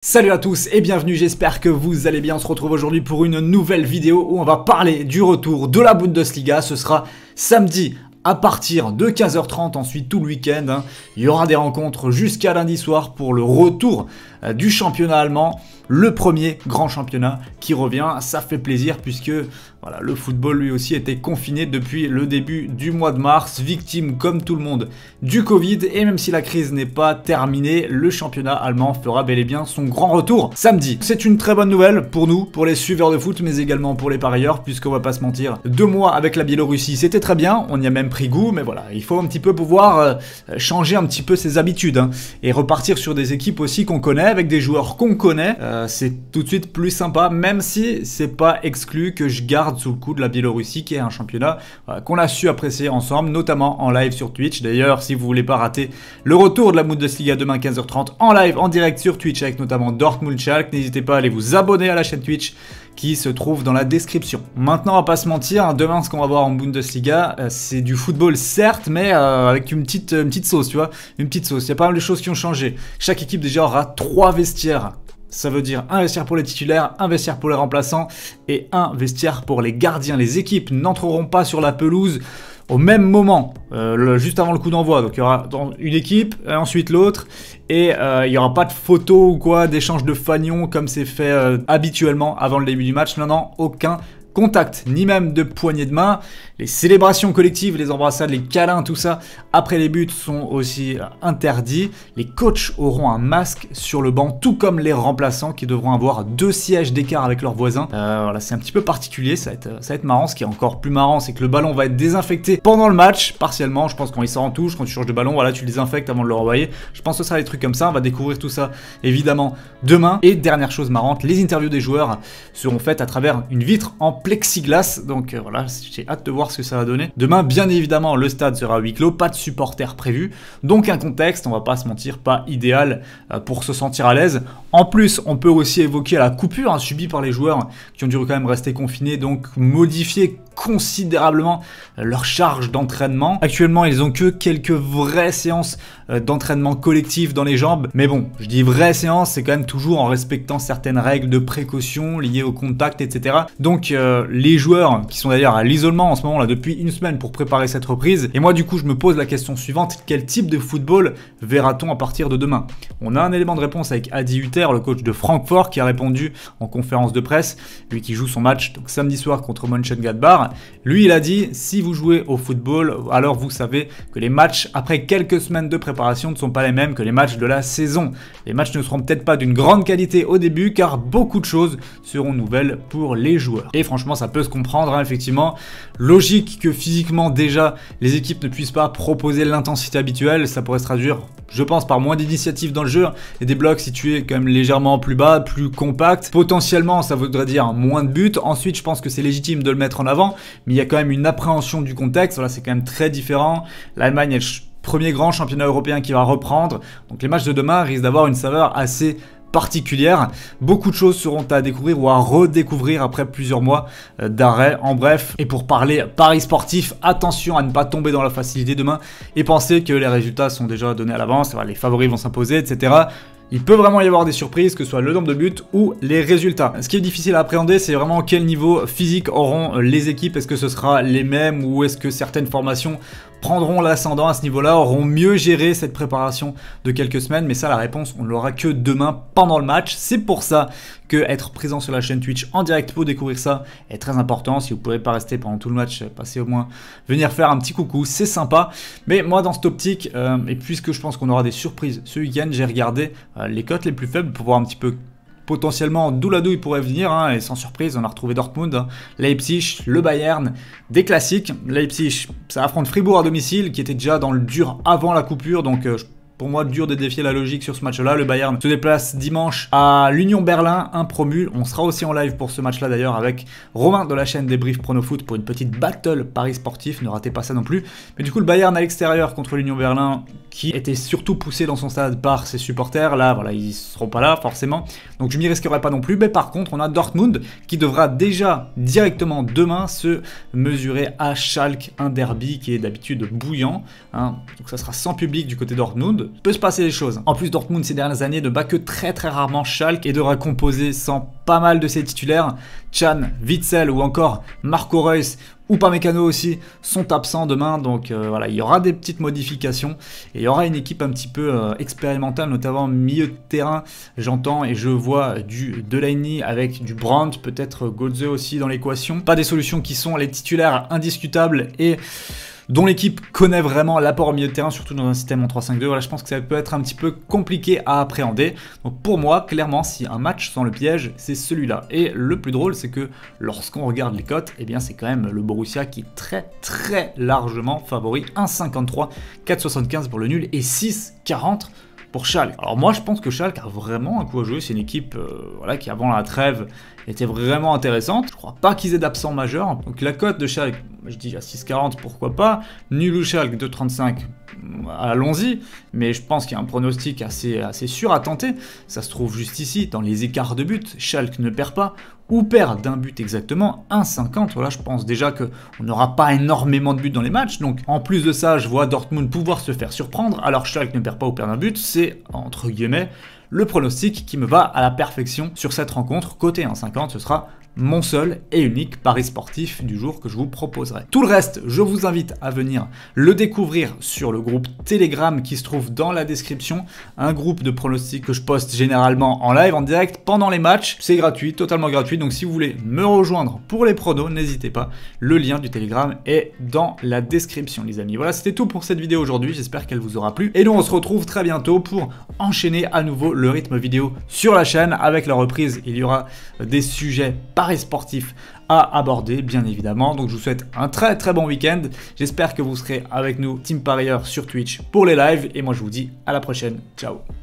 Salut à tous et bienvenue, j'espère que vous allez bien. On se retrouve aujourd'hui pour une nouvelle vidéo où on va parler du retour de la Bundesliga. Ce sera samedi à partir de 15h30, ensuite tout le week-end. Il y aura des rencontres jusqu'à lundi soir pour le retour du championnat allemand. Le premier grand championnat qui revient, ça fait plaisir puisque voilà, le football lui aussi était confiné depuis le début du mois de mars, victime comme tout le monde du Covid, et même si la crise n'est pas terminée, le championnat allemand fera bel et bien son grand retour samedi. C'est une très bonne nouvelle pour nous, pour les suiveurs de foot, mais également pour les parieurs, puisqu'on va pas se mentir, 2 mois avec la Biélorussie c'était très bien, on y a même pris goût, mais voilà, il faut un petit peu pouvoir changer un petit peu ses habitudes, et repartir sur des équipes aussi qu'on connaît, avec des joueurs qu'on connaît, c'est tout de suite plus sympa, même si c'est pas exclu que je garde sous le coup de la Biélorussie, qui est un championnat qu'on a su apprécier ensemble, notamment en live sur Twitch. D'ailleurs, si vous voulez pas rater le retour de la Bundesliga demain 15h30 en live, en direct sur Twitch, avec notamment Dortmund Schalke, n'hésitez pas à aller vous abonner à la chaîne Twitch qui se trouve dans la description. Maintenant, on va pas se mentir, demain, ce qu'on va voir en Bundesliga, c'est du football, certes, mais avec une petite sauce, tu vois, une petite sauce. Il y a pas mal de choses qui ont changé. Chaque équipe, déjà, aura 3 vestiaires. Ça veut dire un vestiaire pour les titulaires, un vestiaire pour les remplaçants et un vestiaire pour les gardiens. Les équipes n'entreront pas sur la pelouse au même moment, juste avant le coup d'envoi. Donc il y aura une équipe, et ensuite l'autre, et il n'y aura pas de photos ou quoi, d'échange de fanions comme c'est fait habituellement avant le début du match. Non, non, aucun contact, ni même de poignée de main. Les célébrations collectives, les embrassades, les câlins, tout ça, après les buts, sont aussi interdits. Les coachs auront un masque sur le banc, tout comme les remplaçants qui devront avoir 2 sièges d'écart avec leurs voisins. Voilà, c'est un petit peu particulier, ça va être marrant. Ce qui est encore plus marrant, c'est que le ballon va être désinfecté pendant le match, partiellement. Je pense quand il sort en touche, quand tu changes de ballon, voilà, tu le désinfectes avant de le renvoyer. Je pense que ça sera des trucs comme ça. On va découvrir tout ça, évidemment, demain. Et dernière chose marrante, les interviews des joueurs seront faites à travers une vitre en plexiglas. Donc voilà, j'ai hâte de voir ce que ça va donner. Demain, bien évidemment, le stade sera à huis clos, pas de supporters prévus. Donc un contexte, on va pas se mentir, pas idéal pour se sentir à l'aise. En plus, on peut aussi évoquer la coupure subie par les joueurs qui ont dû quand même rester confinés, donc modifier considérablement leur charge d'entraînement. Actuellement, ils ont que quelques vraies séances d'entraînement collectif dans les jambes. Mais bon, je dis vraies séances, c'est quand même toujours en respectant certaines règles de précaution liées au contact, etc. Donc les joueurs qui sont d'ailleurs à l'isolement en ce moment là depuis une semaine pour préparer cette reprise. Et moi du coup, je me pose la question suivante, quel type de football verra-t-on à partir de demain? On a un élément de réponse avec Adi Hütter, le coach de Francfort, qui a répondu en conférence de presse, lui qui joue son match donc samedi soir contre Mönchengladbach. Lui, il a dit, si vous jouez au football, alors vous savez que les matchs après quelques semaines de préparation ne sont pas les mêmes que les matchs de la saison. Les matchs ne seront peut-être pas d'une grande qualité au début, car beaucoup de choses seront nouvelles pour les joueurs. Et franchement, ça peut se comprendre, effectivement. Logique que physiquement, déjà, les équipes ne puissent pas proposer l'intensité habituelle. Ça pourrait se traduire, je pense, par moins d'initiatives dans le jeu et des blocs situés quand même légèrement plus bas, plus compacts. Potentiellement, ça voudrait dire moins de buts. Ensuite, je pense que c'est légitime de le mettre en avant, mais il y a quand même une appréhension du contexte. Voilà, c'est quand même très différent. L'Allemagne est le premier grand championnat européen qui va reprendre. Donc les matchs de demain risquent d'avoir une saveur assez particulière. Beaucoup de choses seront à découvrir ou à redécouvrir après plusieurs mois d'arrêt. En bref, et pour parler paris sportif, attention à ne pas tomber dans la facilité demain et penser que les résultats sont déjà donnés à l'avance, les favoris vont s'imposer, etc. Il peut vraiment y avoir des surprises, que ce soit le nombre de buts ou les résultats. Ce qui est difficile à appréhender, c'est vraiment quel niveau physique auront les équipes. Est-ce que ce sera les mêmes ou est-ce que certaines formations prendront l'ascendant à ce niveau-là, auront mieux géré cette préparation de quelques semaines? Mais ça, la réponse, on ne l'aura que demain pendant le match. C'est pour ça que être présent sur la chaîne Twitch en direct pour découvrir ça est très important. Si vous ne pouvez pas rester pendant tout le match, passez au moins venir faire un petit coucou, c'est sympa. Mais moi, dans cette optique, et puisque je pense qu'on aura des surprises ce week-end, j'ai regardé les cotes les plus faibles pour voir un petit peu potentiellement d'où la douille pourrait venir, et sans surprise, on a retrouvé Dortmund, Leipzig, le Bayern, des classiques. Leipzig, ça affronte Fribourg à domicile, qui était déjà dans le dur avant la coupure, donc pour moi, dur de défier la logique sur ce match-là. Le Bayern se déplace dimanche à l'Union Berlin, un promu. On sera aussi en live pour ce match-là d'ailleurs avec Romain de la chaîne Débrief Pronofoot pour une petite battle paris sportif. Ne ratez pas ça non plus. Mais du coup, le Bayern à l'extérieur contre l'Union Berlin, qui était surtout poussé dans son stade par ses supporters. Là, voilà, ils seront pas là forcément. Donc je m'y risquerai pas non plus. Mais par contre, on a Dortmund qui devra déjà directement demain se mesurer à Schalke, un derby qui est d'habitude bouillant. Donc ça sera sans public du côté Dortmund. peut se passer des choses. En plus, Dortmund ces dernières années ne bat que très rarement Schalke et devra composer sans pas mal de ses titulaires. Can, Witsel ou encore Marco Reus ou Upamecano aussi sont absents demain, donc voilà, il y aura des petites modifications et il y aura une équipe un petit peu expérimentale, notamment milieu de terrain, j'entends et je vois du Delaney avec du Brandt, peut-être Götze aussi dans l'équation. Pas des solutions qui sont les titulaires indiscutables et dont l'équipe connaît vraiment l'apport au milieu de terrain, surtout dans un système en 3-5-2. Voilà, je pense que ça peut être un petit peu compliqué à appréhender. Donc pour moi, clairement, si un match sans le piège, c'est celui-là. Et le plus drôle, c'est que lorsqu'on regarde les cotes, eh bien c'est quand même le Borussia qui est très largement favori. 1,53, 4,75 pour le nul et 6,40 pour Schalke. Alors moi je pense que Schalke a vraiment un coup à jouer, c'est une équipe voilà, qui avant la trêve était vraiment intéressante. Je crois pas qu'ils aient d'absents majeurs. Donc la cote de Schalke, je dis à 6,40 pourquoi pas. Nul ou Schalke 2,35, allons-y. Mais je pense qu'il y a un pronostic assez sûr à tenter. Ça se trouve juste ici, dans les écarts de but. Schalke ne perd pas ou perd d'un but exactement, 1,50. Voilà, je pense déjà qu'on n'aura pas énormément de buts dans les matchs. Donc en plus de ça, je vois Dortmund pouvoir se faire surprendre. Alors Schalke ne perd pas ou perd un but, c'est entre guillemets le pronostic qui me va à la perfection sur cette rencontre. Côté 1,50, ce sera mon seul et unique pari sportif du jour que je vous proposerai. Tout le reste, je vous invite à venir le découvrir sur le groupe Telegram qui se trouve dans la description. Un groupe de pronostics que je poste généralement en live, en direct, pendant les matchs. C'est gratuit, totalement gratuit. Donc si vous voulez me rejoindre pour les pronos, n'hésitez pas. Le lien du Telegram est dans la description, les amis. Voilà, c'était tout pour cette vidéo aujourd'hui. J'espère qu'elle vous aura plu. Et nous, on se retrouve très bientôt pour enchaîner à nouveau le rythme vidéo sur la chaîne. Avec la reprise, il y aura des sujets paris sportifs à aborder, bien évidemment. Donc je vous souhaite un très bon week-end. J'espère que vous serez avec nous, Team Parieur sur Twitch pour les lives. Et moi je vous dis à la prochaine. Ciao.